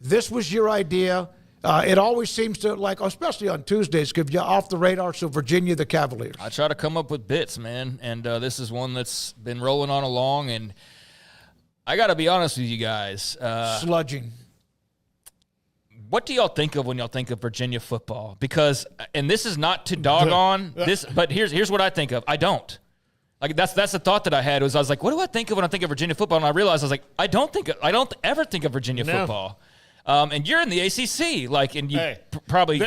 this was your idea. It always seems to, like, especially on Tuesdays, give you off the radar. So Virginia, the Cavaliers. I try to come up with bits, man, and this is one that's been rolling on along. And I got to be honest with you guys. Sludging. What do y'all think of when y'all think of Virginia football? Because, and this is not to dog on this, but here's what I think of. I don't. Like that's the thought that I had was I was like, what do I think of when I think of Virginia football? And I realized I was like, I don't ever think of Virginia football. And you're in the ACC, like, and you probably.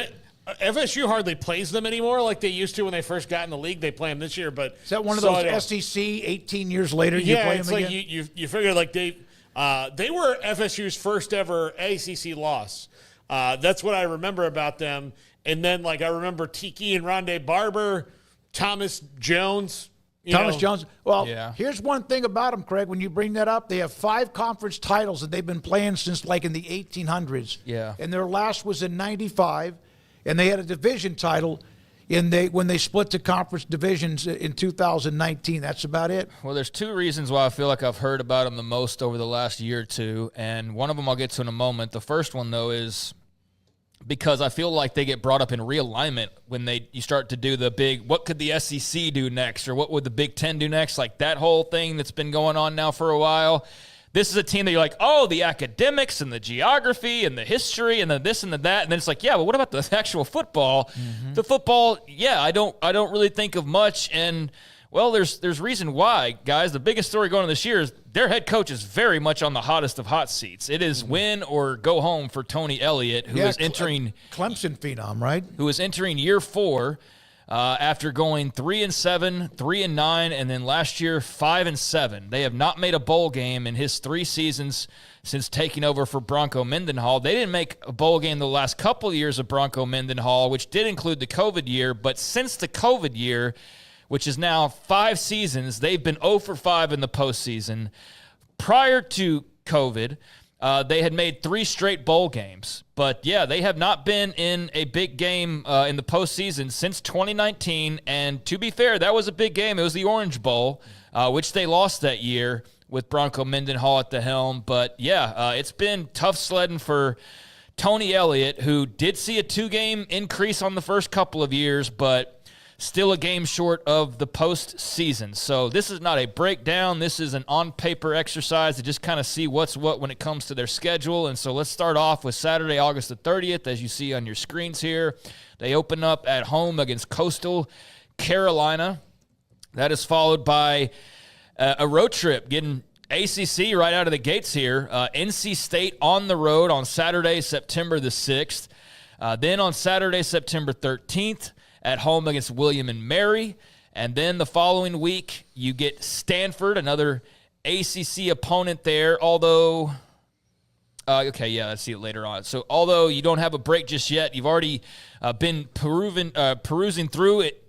FSU hardly plays them anymore like they used to when they first got in the league. They play them this year, but is that one of those SEC 18 years later? You play them like again? you figure like they were FSU's first ever ACC loss. That's what I remember about them. And then like I remember Tiki and Rondé Barber, Thomas Jones. Jones. Well, here's one thing about them, Craig. When you bring that up, they have 5 conference titles that they've been playing since like in the 1800s. Yeah. And their last was in '95, and they had a division title when they split the conference divisions in 2019. That's about it. Well, there's 2 reasons why I feel like I've heard about them the most over the last year or two, and one of them I'll get to in a moment. The first one, though, is because I feel like they get brought up in realignment when you start to do the big, what could the SEC do next, or what would the Big Ten do next? Like that whole thing that's been going on now for a while. This is a team that you're like, oh, the academics and the geography and the history and the this and the that. And then it's like, yeah, but what about the actual football? Mm-hmm. The football, I don't really think of much. And, well, there's reason why, guys. The biggest story going on this year is their head coach is very much on the hottest of hot seats. It is win or go home for Tony Elliott, who is entering Clemson phenom, right? Who is entering year 4 after going 3-7, 3-9, and then last year 5-7. They have not made a bowl game in his 3 seasons since taking over for Bronco Mendenhall. They didn't make a bowl game the last couple of years of Bronco Mendenhall, which did include the COVID year, but since the COVID year, which is now 5 seasons, they've been 0-5 in the postseason. Prior to COVID, they had made 3 straight bowl games. But, they have not been in a big game in the postseason since 2019. And to be fair, that was a big game. It was the Orange Bowl, which they lost that year with Bronco Mendenhall at the helm. But, it's been tough sledding for Tony Elliott, who did see a 2-game increase on the first couple of years, but still a game short of the postseason. So this is not a breakdown. This is an on-paper exercise to just kind of see what's what when it comes to their schedule. And so let's start off with Saturday, August the 30th, as you see on your screens here. They open up at home against Coastal Carolina. That is followed by a road trip, getting ACC right out of the gates here. NC State on the road on Saturday, September the 6th. Then on Saturday, September 13th, at home against William and Mary. And then the following week, you get Stanford, another ACC opponent there, although let's see it later on. So although you don't have a break just yet, you've already been perusing through it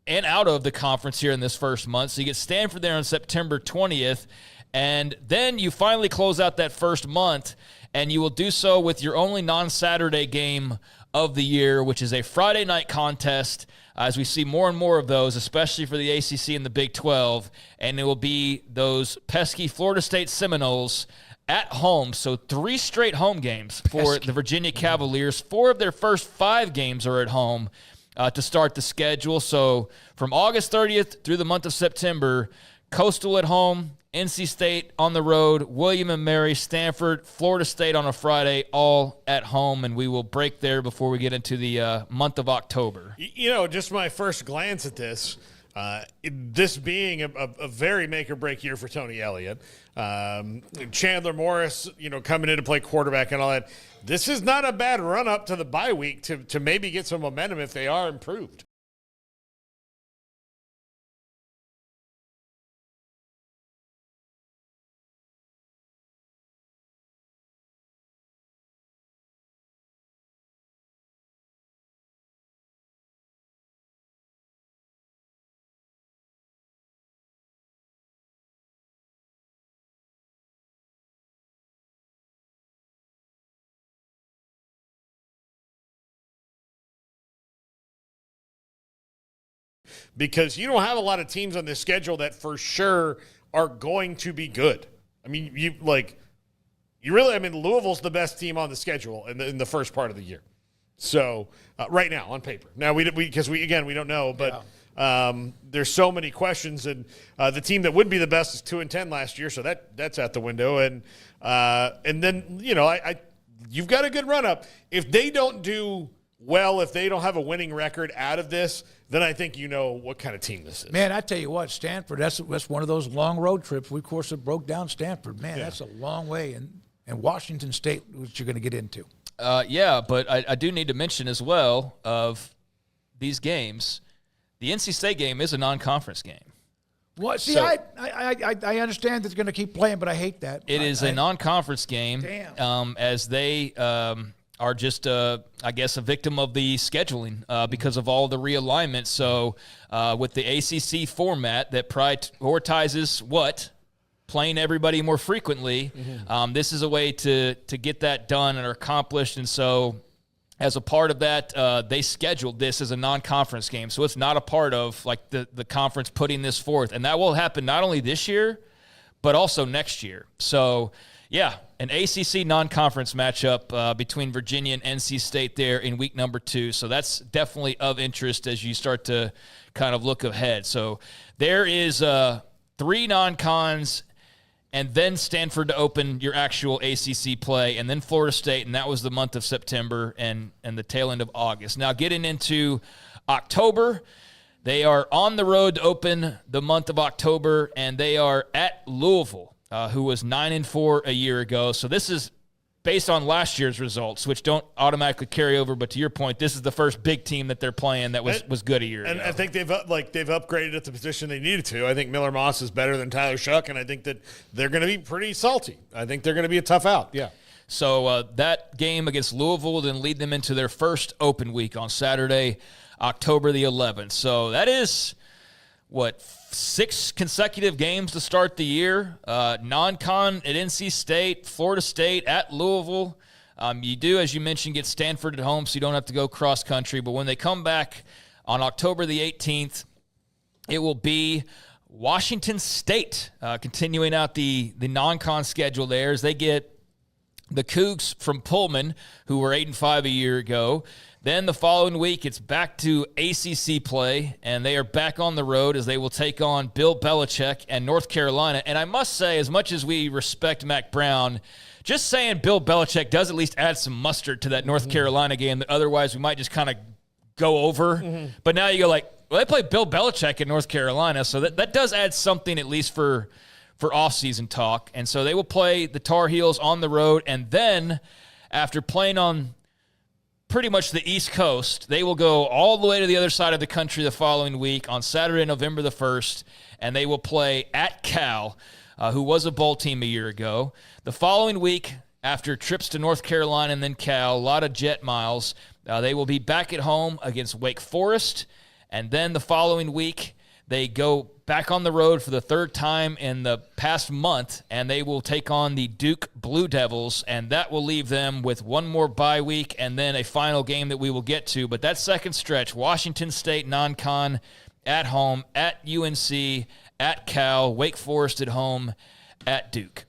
and out of the conference here in this first month. So you get Stanford there on September 20th, and then you finally close out that first month, and you will do so with your only non-Saturday game of the year, which is a Friday night contest, as we see more and more of those, especially for the ACC and the Big 12, and it will be those pesky Florida State Seminoles at home. So 3 straight home games for the Virginia Cavaliers. 4 of their first 5 games are at home to start the schedule. So from August 30th through the month of September, Coastal at home, NC State on the road, William and Mary, Stanford, Florida State on a Friday, all at home, and we will break there before we get into the month of October. Just my first glance at this, this being a very make-or-break year for Tony Elliott, Chandler Morris, coming in to play quarterback and all that, this is not a bad run-up to the bye week to maybe get some momentum if they are improved. Because you don't have a lot of teams on this schedule that for sure are going to be good. I mean, Louisville's the best team on the schedule in the first part of the year. So right now on paper. Now we don't know, but there's so many questions, and the team that would be the best is 2-10 last year, so that's out the window. And then you've got a good run up. If they don't do well, if they don't have a winning record out of this, then I think you know what kind of team this is. Man, I tell you what, Stanford, that's one of those long road trips. We, of course, have broke down Stanford. Man, that's a long way. And Washington State, which you're going to get into. But I do need to mention as well of these games, the NC State game is a non-conference game. Well, see, I understand that they're going to keep playing, but I hate that. It is a non-conference game. Damn. As they are just, I guess, a victim of the scheduling because of all the realignment. So with the ACC format that prioritizes what? Playing everybody more frequently. This is a way to get that done and accomplished. And so as a part of that, they scheduled this as a non-conference game. So it's not a part of like the conference putting this forth. And that will happen not only this year, but also next year. So, yeah, an ACC non-conference matchup between Virginia and NC State there in week number 2. So that's definitely of interest as you start to kind of look ahead. So there is 3 non-cons, and then Stanford to open your actual ACC play, and then Florida State, and that was the month of September and the tail end of August. Now getting into October, they are on the road to open the month of October, and they are at Louisville, who was 9-4 a year ago. So this is based on last year's results, which don't automatically carry over. But to your point, this is the first big team that they're playing that was good a year ago. And I think they've upgraded at the position they needed to. I think Miller Moss is better than Tyler Shuck, and I think that they're going to be pretty salty. I think they're going to be a tough out. Yeah. So that game against Louisville will then lead them into their first open week on Saturday, October the 11th. So that is, 6 consecutive games to start the year. Non-con at NC State, Florida State, at Louisville. You do, as you mentioned, get Stanford at home, so you don't have to go cross-country. But when they come back on October the 18th, it will be Washington State, continuing out the non-con schedule there as they get the Cougs from Pullman, who were 8-5 a year ago. Then the following week, it's back to ACC play, and they are back on the road as they will take on Bill Belichick and North Carolina. And I must say, as much as we respect Mac Brown, just saying Bill Belichick does at least add some mustard to that North Carolina game that otherwise we might just kind of go over. But now you go like, well, they play Bill Belichick in North Carolina, so that does add something at least for off-season talk. And so they will play the Tar Heels on the road, and then after playing on pretty much the East Coast, they will go all the way to the other side of the country the following week on Saturday, November the 1st, and they will play at Cal, who was a bowl team a year ago. The following week, after trips to North Carolina and then Cal, a lot of jet miles, they will be back at home against Wake Forest, and then the following week, they go back on the road for the 3rd time in the past month, and they will take on the Duke Blue Devils, and that will leave them with one more bye week and then a final game that we will get to. But that second stretch, Washington State non-con at home, at UNC, at Cal, Wake Forest at home, at Duke.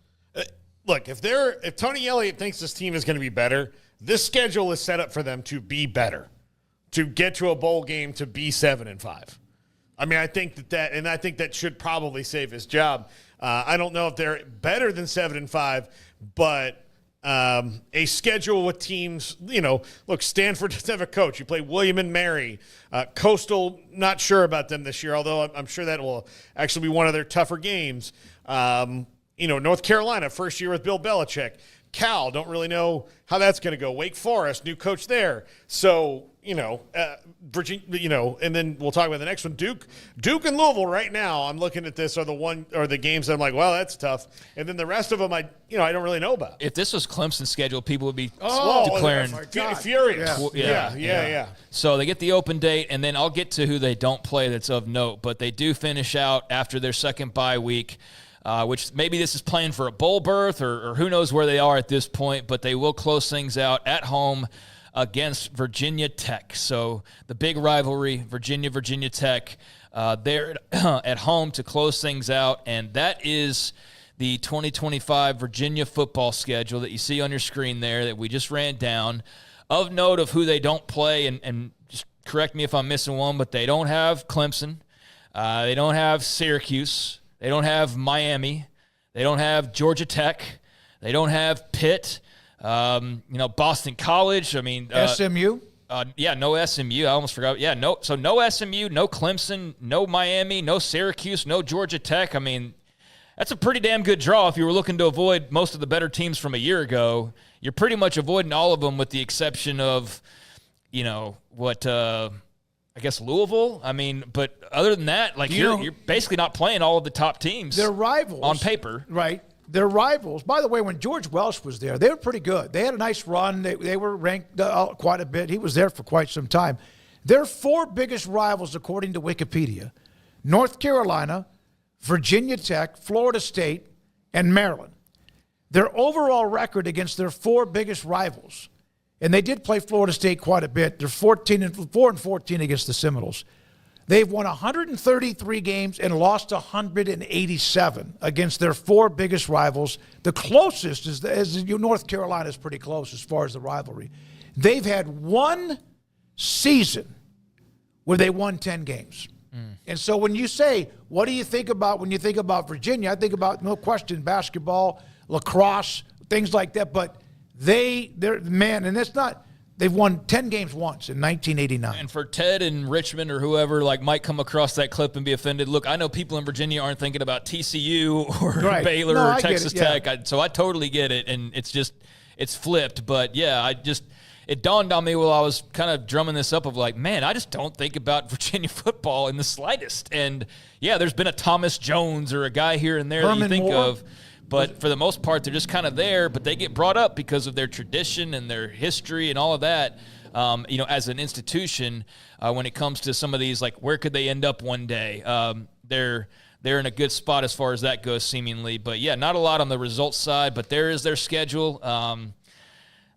Look, if Tony Elliott thinks this team is going to be better, this schedule is set up for them to be better, to get to a bowl game, to be 7-5. I mean, I think that should probably save his job. I don't know if they're better than 7-5, but a schedule with teams, look, Stanford doesn't have a coach. You play William and Mary. Coastal, not sure about them this year, although I'm sure that will actually be one of their tougher games. North Carolina, first year with Bill Belichick. Cal, don't really know how that's going to go. Wake Forest, new coach there. So, Virginia, and then we'll talk about the next one. Duke and Louisville right now, I'm looking at this are the games that I'm like, well, that's tough. And then the rest of them, I don't really know about. If this was Clemson's schedule, people would be declaring furious. Yeah. So they get the open date, and then I'll get to who they don't play that's of note. But they do finish out after their second bye week, which maybe this is playing for a bowl berth or who knows where they are at this point. But they will close things out at home against Virginia Tech. So the big rivalry, Virginia Tech, they're at home to close things out. And that is the 2025 Virginia football schedule that you see on your screen there that we just ran down. Of note of who they don't play, and just correct me if I'm missing one, but they don't have Clemson. They don't have Syracuse. They don't have Miami. They don't have Georgia Tech. They don't have Pitt. Boston College. I mean, SMU. No SMU. I almost forgot. Yeah, no. So no SMU, no Clemson, no Miami, no Syracuse, no Georgia Tech. I mean, that's a pretty damn good draw if you were looking to avoid most of the better teams from a year ago. You're pretty much avoiding all of them with the exception of, I guess Louisville. I mean, but other than that, like you're basically not playing all of the top teams. They're rivals on paper, right? They're rivals. By the way, when George Welsh was there, they were pretty good. They had a nice run. They were ranked quite a bit. He was there for quite some time. Their 4 biggest rivals, according to Wikipedia: North Carolina, Virginia Tech, Florida State, and Maryland. Their overall record against their 4 biggest rivals, and they did play Florida State quite a bit. They're 4-14 against the Seminoles. They've won 133 games and lost 187 against their 4 biggest rivals. The closest is North Carolina is pretty close as far as the rivalry. They've had 1 season where they won 10 games. And so when you say, what do you think about when you think about Virginia? I think about, no question, basketball, lacrosse, things like that. But they're man, and it's not. They've won 10 games once in 1989. And for Ted and Richmond or whoever might come across that clip and be offended, look, I know people in Virginia aren't thinking about TCU or Baylor or Texas Tech. So I totally get it, and it's flipped. But yeah, it dawned on me while I was kind of drumming this up of man, I just don't think about Virginia football in the slightest. And yeah, there's been a Thomas Jones or a guy here and there Herman that you think Moore. of. But for the most part, they're just kind of there, but they get brought up because of their tradition and their history and all of that, as an institution. When it comes to some of these, where could they end up one day? They're in a good spot as far as that goes, seemingly. But, yeah, not a lot on the results side, but there is their schedule.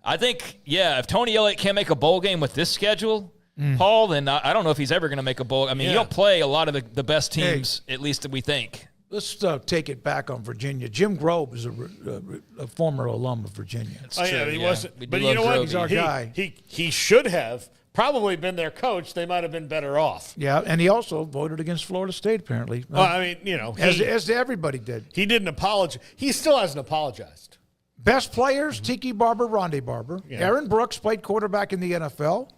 I think, if Tony Elliott can't make a bowl game with this schedule, Paul, then I don't know if he's ever going to make a bowl. I mean, he'll play a lot of the best teams, at least that we think. Let's take it back on Virginia. Jim Grove is a former alum of Virginia. He wasn't. But you know what? He's our guy. He should have probably been their coach. They might have been better off. Yeah, and he also voted against Florida State, apparently. Well, I mean, as everybody did. He didn't apologize. He still hasn't apologized. Best players: Tiki Barber, Rondé Barber. Yeah. Aaron Brooks played quarterback in the NFL.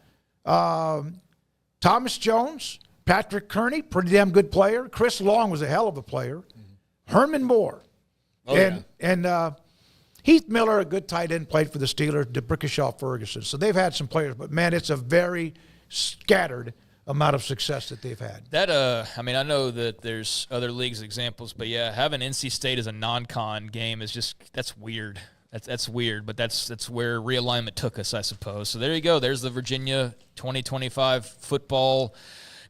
Thomas Jones. Patrick Kearney, pretty damn good player. Chris Long was a hell of a player. Herman Moore. And Heath Miller, a good tight end, played for the Steelers. DeBrickashaw Ferguson. So they've had some players. But, man, it's a very scattered amount of success that they've had. I know that there's other leagues examples. But, yeah, having NC State as a non-con game is that's weird. That's weird, but that's where realignment took us, I suppose. So there you go. There's the Virginia 2025 football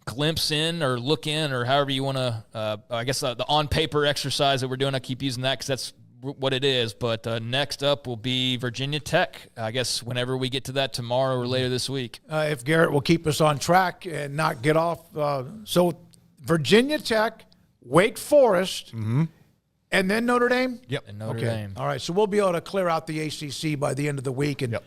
glimpse in or look in or however you want to, I guess the on-paper exercise that we're doing. I keep using that because that's what it is. But next up will be Virginia Tech, I guess, whenever we get to that tomorrow or later this week. If Garrett will keep us on track and not get off. So Virginia Tech, Wake Forest, and then Notre Dame? Yep. And Notre Dame. All right, so we'll be able to clear out the ACC by the end of the week and